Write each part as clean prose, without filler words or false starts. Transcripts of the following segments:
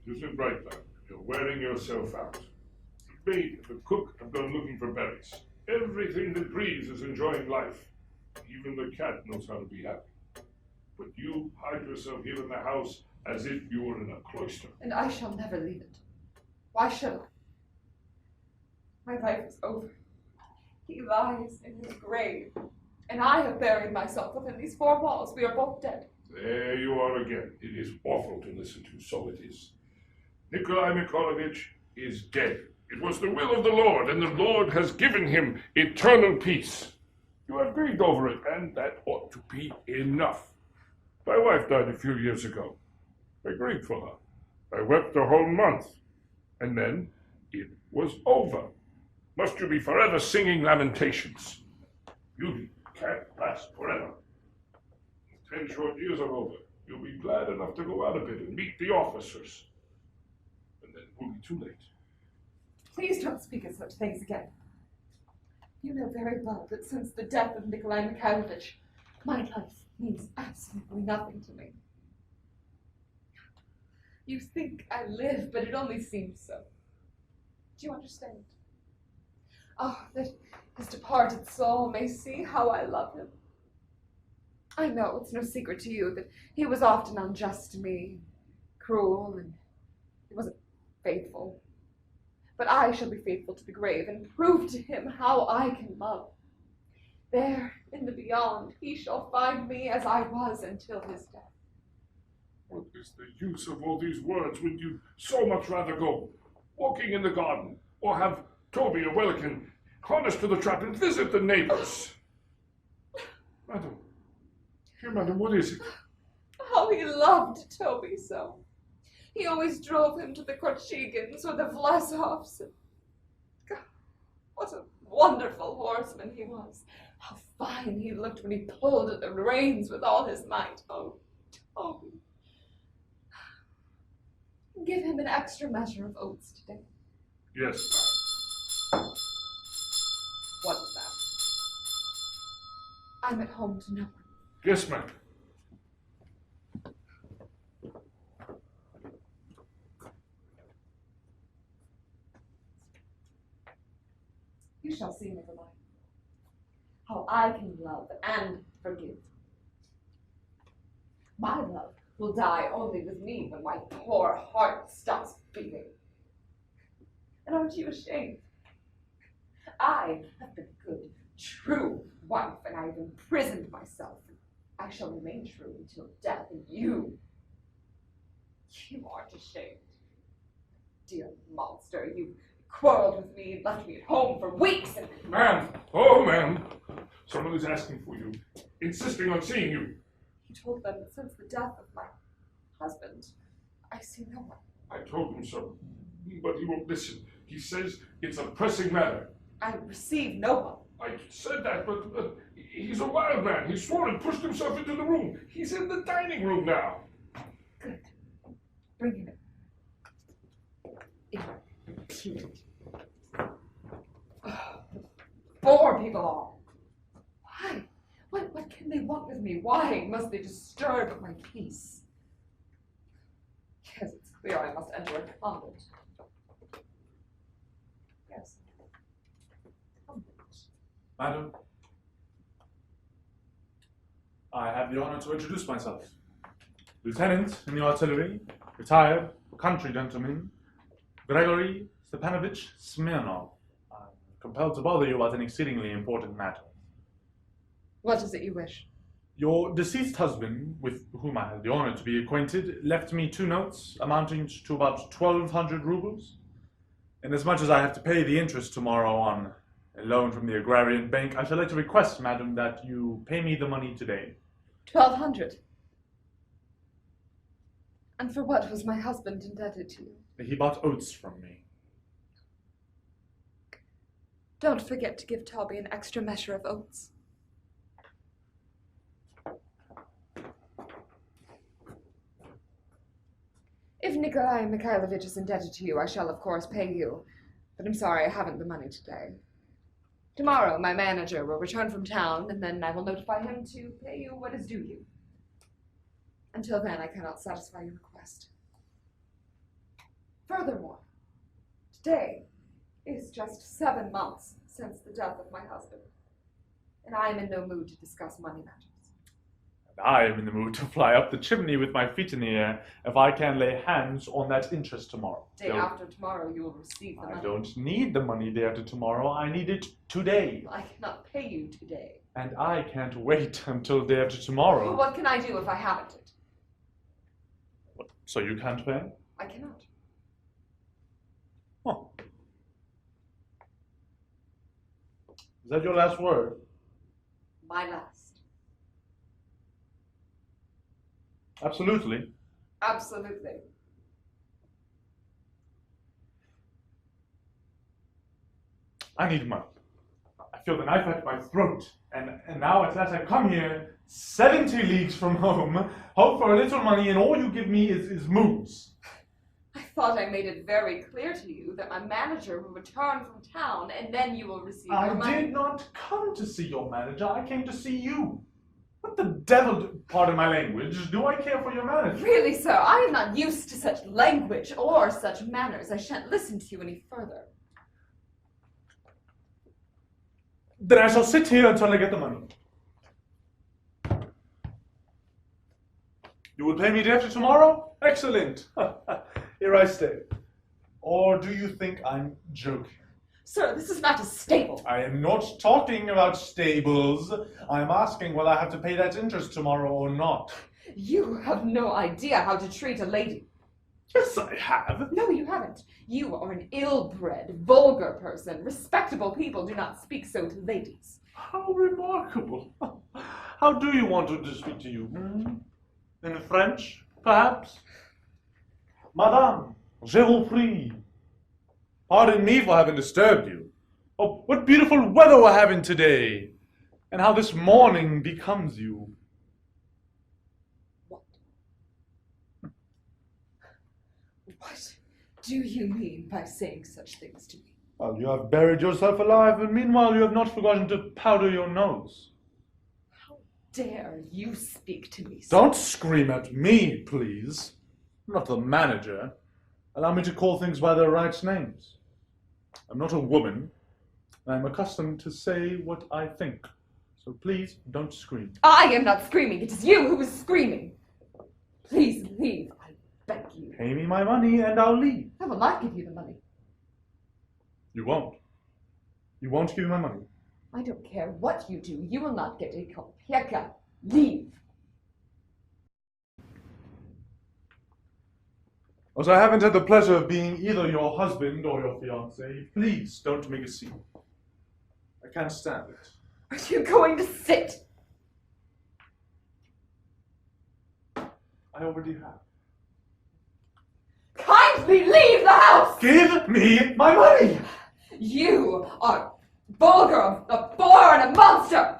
Isn't right, lad. You're wearing yourself out. The maid and the cook have gone looking for berries. Everything that breathes is enjoying life. Even the cat knows how to be happy. But you hide yourself here in the house as if you were in a cloister. And I shall never leave it. Why should I? My life is over. He lies in his grave, and I have buried myself within these four walls. We are both dead. There you are again. It is awful to listen to, so it is. Nikolai Mikhailovich is dead. It was the will of the Lord, and the Lord has given him eternal peace. You have grieved over it, and that ought to be enough. My wife died a few years ago. I grieved for her. I wept a whole month, and then it was over. Must you be forever singing lamentations? Beauty can't last forever. 10 short years are over. You'll be glad enough to go out a bit and meet the officers. And then it will be too late. Please don't speak of such things again. You know very well that since the death of Nikolai Mikhailovich, my life means absolutely nothing to me. You think I live, but it only seems so. Do you understand? Oh, that his departed soul may see how I love him. I know it's no secret to you that he was often unjust to me, cruel, and he wasn't faithful. But I shall be faithful to the grave and prove to him how I can love. There, in the beyond, he shall find me as I was until his death. What is the use of all these words when you'd so much rather go walking in the garden, or have Toby or Wellican harnessed to the trap and visit the neighbors? Madam, here, madam, what is it? How he loved Toby so. He always drove him to the Korchigins or the Vlasovs. God, what a wonderful horseman he was. How fine he looked when he pulled at the reins with all his might. Oh, Toby. Give him an extra measure of oats today. Yes, ma'am. What is that? I'm at home to no one. Yes, ma'am. You shall see, Nikolai, how I can love and forgive. My love will die only with me when my poor heart stops beating. And aren't you ashamed? I have been a good, true wife, and I have imprisoned myself. I shall remain true until death, and you aren't ashamed. Dear monster, you quarreled with me and left me at home for weeks and... Ma'am! Oh, ma'am! Someone is asking for you, insisting on seeing you. He told them that since the death of my husband, I see no one. I told him so, but he won't listen. He says it's a pressing matter. I receive no one. I said that, but he's a wild man. He swore and pushed himself into the room. He's in the dining room now. Good. Bring him in. Impudent. Bore people all. Why? What can they want with me? Why must they disturb my peace? Yes, it's clear I must enter a convent. Yes. Convent. Madam, I have the honor to introduce myself. Lieutenant in the artillery, retired country gentleman, Gregory Stepanovich Smirnov. I'm compelled to bother you about an exceedingly important matter. What is it you wish? Your deceased husband, with whom I had the honor to be acquainted, left me 2 notes amounting to about 1,200 rubles. Inasmuch as I have to pay the interest tomorrow on a loan from the Agrarian Bank, I shall like to request, madam, that you pay me the money today. 1,200. And for what was my husband indebted to you? He bought oats from me. Don't forget to give Toby an extra measure of oats. If Nikolai Mikhailovich is indebted to you, I shall of course pay you, but I'm sorry I haven't the money today. Tomorrow my manager will return from town, and then I will notify him to pay you what is due you. Until then, I cannot satisfy your request. Furthermore, today is just 7 months since the death of my husband, and I am in no mood to discuss money matters. I am in the mood to fly up the chimney with my feet in the air if I can lay hands on that interest tomorrow. Day after tomorrow, you will receive the money. I don't need the money day after tomorrow. I need it today. I cannot pay you today. And I can't wait until day after tomorrow. Well, what can I do if I haven't it? What, so you can't pay? I cannot. Oh. Is that your last word? My last. Absolutely. Absolutely. I need money. I feel the knife at my throat. And now at last I come here, 70 leagues from home, hope for a little money, and all you give me is moves. I thought I made it very clear to you that my manager will return from town, and then you will receive your money. I did not come to see your manager. I came to see you. What the devil, pardon my language, do I care for your manager? Really, sir, I am not used to such language or such manners. I shan't listen to you any further. Then I shall sit here until I get the money. You will pay me day after tomorrow? Excellent. Here I stay. Or do you think I'm joking? Sir, this is not a stable. I am not talking about stables. I am asking whether I have to pay that interest tomorrow or not. You have no idea how to treat a lady. Yes, I have. No, you haven't. You are an ill-bred, vulgar person. Respectable people do not speak so to ladies. How remarkable. How do you want to speak to you? In French, perhaps? Madame, je vous prie. Pardon me for having disturbed you. Oh, what beautiful weather we're having today. And how this morning becomes you. What? What do you mean by saying such things to me? Well, you have buried yourself alive, and meanwhile you have not forgotten to powder your nose. How dare you speak to me, sir? Don't scream at me, please. I'm not the manager. Allow me to call things by their right names. I'm not a woman, and I'm accustomed to say what I think. So please, don't scream. I am not screaming. It is you who is screaming. Please leave, I beg you. Pay me my money, and I'll leave. I will not give you the money. You won't. You won't give me my money. I don't care what you do. You will not get a kopieka. Leave. As I haven't had the pleasure of being either your husband or your fiancé, please don't make a scene. I can't stand it. Are you going to sit? I already have. Kindly leave the house! Give me my money! You are vulgar, a bore, and a monster!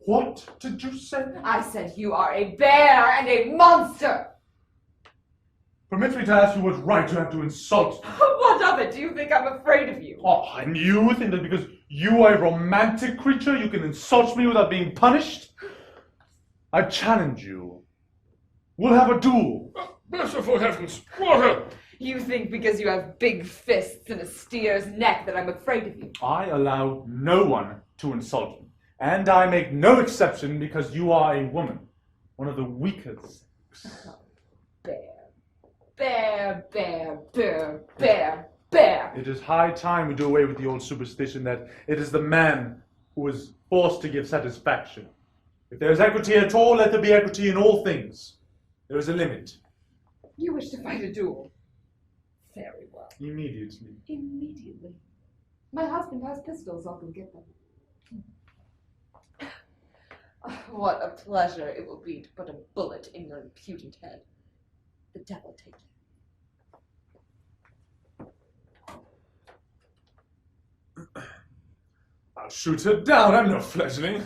What did you say? I said you are a bear and a monster! Permit me to ask you what right you have to insult me. What of it? Do you think I'm afraid of you? Oh, and you think that because you are a romantic creature, you can insult me without being punished? I challenge you. We'll have a duel. Merciful heavens! Water! You think because you have big fists and a steer's neck that I'm afraid of you? I allow no one to insult me. And I make no exception because you are a woman. One of the weaker sex. Bear. Bear, bear, bear, bear, bear. It is high time we do away with the old superstition that it is the man who is forced to give satisfaction. If there is equity at all, let there be equity in all things. There is a limit. You wish to fight a duel? Very well. Immediately. Immediately. My husband has pistols. I'll go get them. What a pleasure it will be to put a bullet in your impudent head. The devil take you. I'll shoot her down. I'm no fledgling.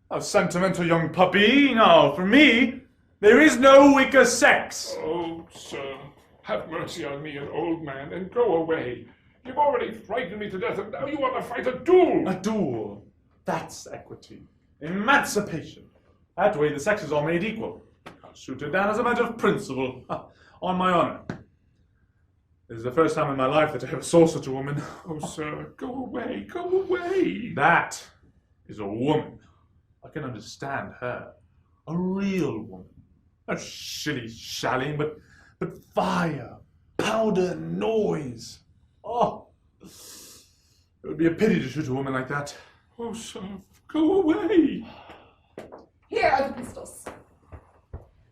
A sentimental young puppy. No, for me, there is no weaker sex. Oh, sir, have mercy on me, an old man, and go away. You've already frightened me to death, and now you want to fight a duel. A duel. That's equity. Emancipation. That way the sexes are made equal. I'll shoot her down as a matter of principle. On my honor. This is the first time in my life that I ever saw such a woman. Oh, sir, go away, go away. That is a woman. I can understand her. A real woman. Not shilly-shallying, but fire, powder, noise. Oh, it would be a pity to shoot a woman like that. Oh, sir, go away. Here are the pistols.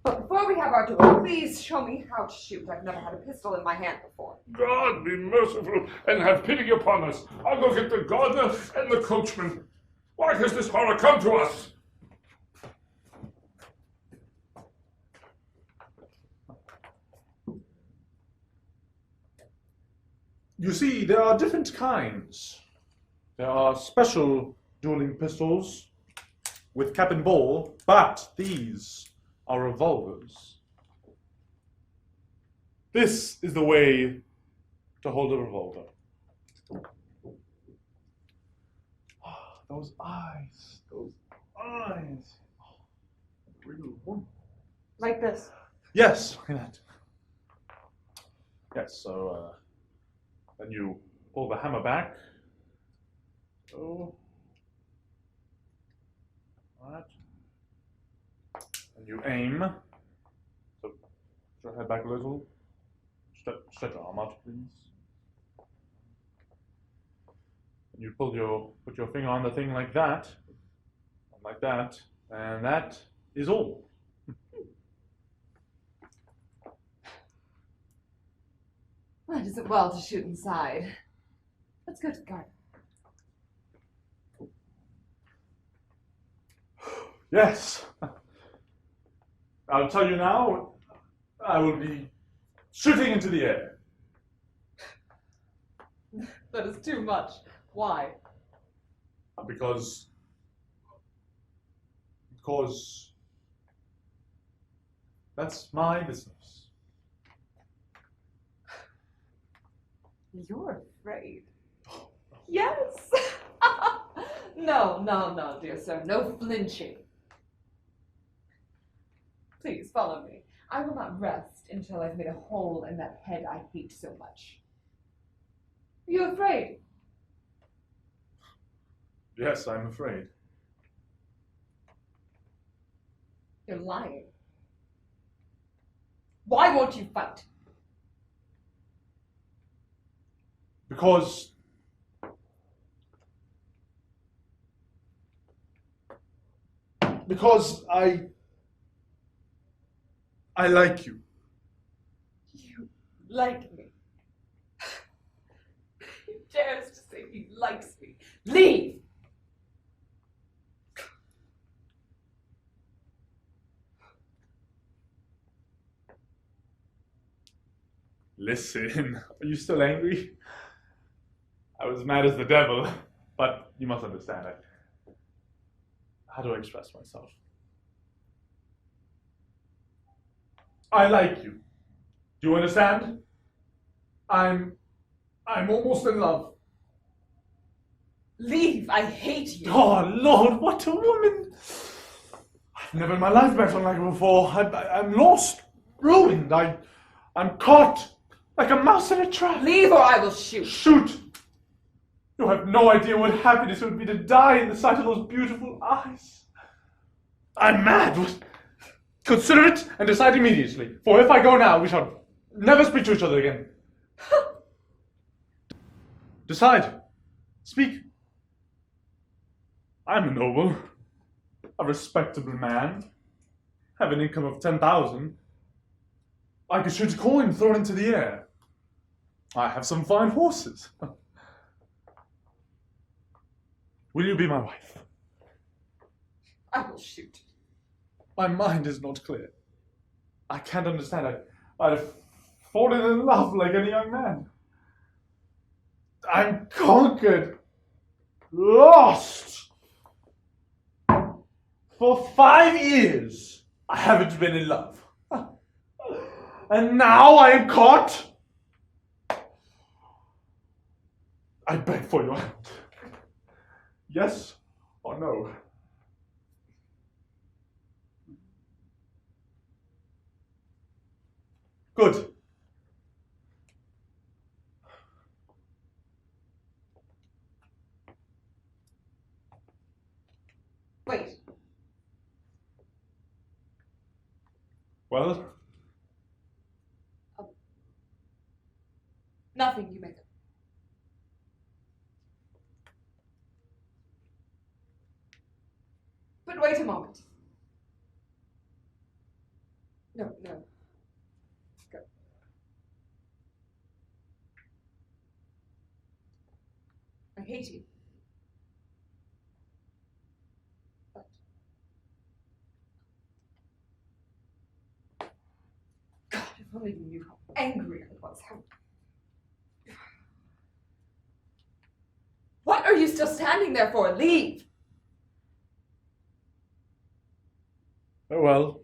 But before we have our duel, please show me how to shoot. I've never had a pistol in my hand before. God be merciful and have pity upon us. I'll go get the gardener and the coachman. Why has this horror come to us? You see, there are different kinds. There are special dueling pistols with cap and ball, but these are revolvers. This is the way to hold a revolver. Those eyes. Real woman. Like this. Yes, like that. Yes, so then you pull the hammer back. So, that. And you aim. So, put your head back a little. Stretch your arm out, please. And you put your finger on the thing like that, and that is all. Well, it isn't well to shoot inside. Let's go to the garden. Yes. I'll tell you now, I will be shooting into the air. That is too much. Why? Because that's my business. You're afraid. Yes. No, dear sir. No flinching. Please follow me. I will not rest until I've made a hole in that head I hate so much. Are you afraid? Yes, I'm afraid. You're lying. Why won't you fight? Because I like you. You like me. He dares to say he likes me. Leave! Listen, are you still angry? I was mad as the devil, but you must understand it. How do I express myself? I like you. Do you understand? I'm almost in love. Leave! I hate you! Oh, Lord, what a woman! I've never in my life met one like her before. I'm lost, ruined. I'm caught like a mouse in a trap. Leave or I will shoot! Shoot! You have no idea what happiness it would be to die in the sight of those beautiful eyes. I'm mad. Consider it and decide immediately. For if I go now, we shall never speak to each other again. Decide. Speak. I'm a noble, a respectable man, have an income of 10,000. I could shoot a coin, throw it into the air. I have some fine horses. Will you be my wife? I will shoot. My mind is not clear. I can't understand. I'd have fallen in love like any young man. I'm conquered. Lost. For 5 years, I haven't been in love. And now I am caught. I beg for your hand. Yes or no? Good. Well, Nothing, you make up. But wait a moment. No. Go. I hate you. But God, if only you knew how angry I was. What are you still standing there for? Leave! oh well.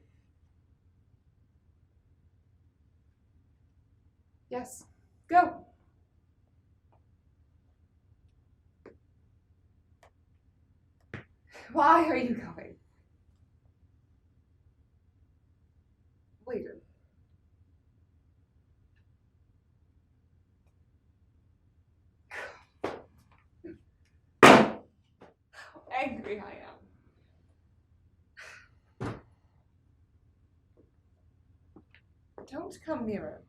Yes, go. Why are you going? Wait a How angry I am. Don't come nearer.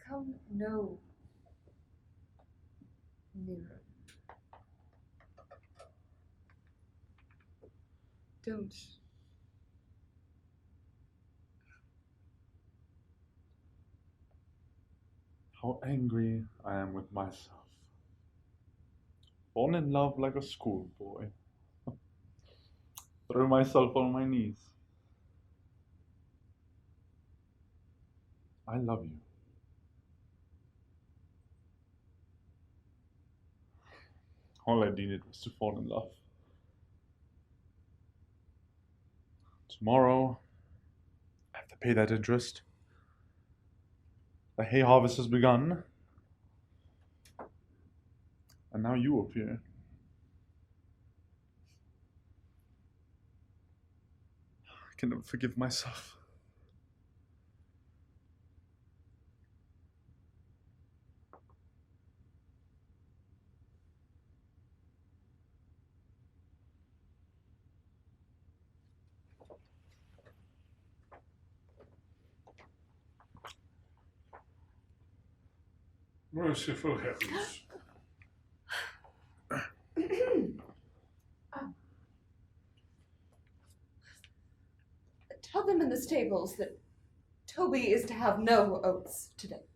Come no nearer. Don't. How angry I am with myself. Born in love like a schoolboy. Throw myself on my knees. I love you. All I needed was to fall in love. Tomorrow, I have to pay that interest. The hay harvest has begun. And now you appear. I can never forgive myself. Merciful heavens. Tell them in the stables that Toby is to have no oats today.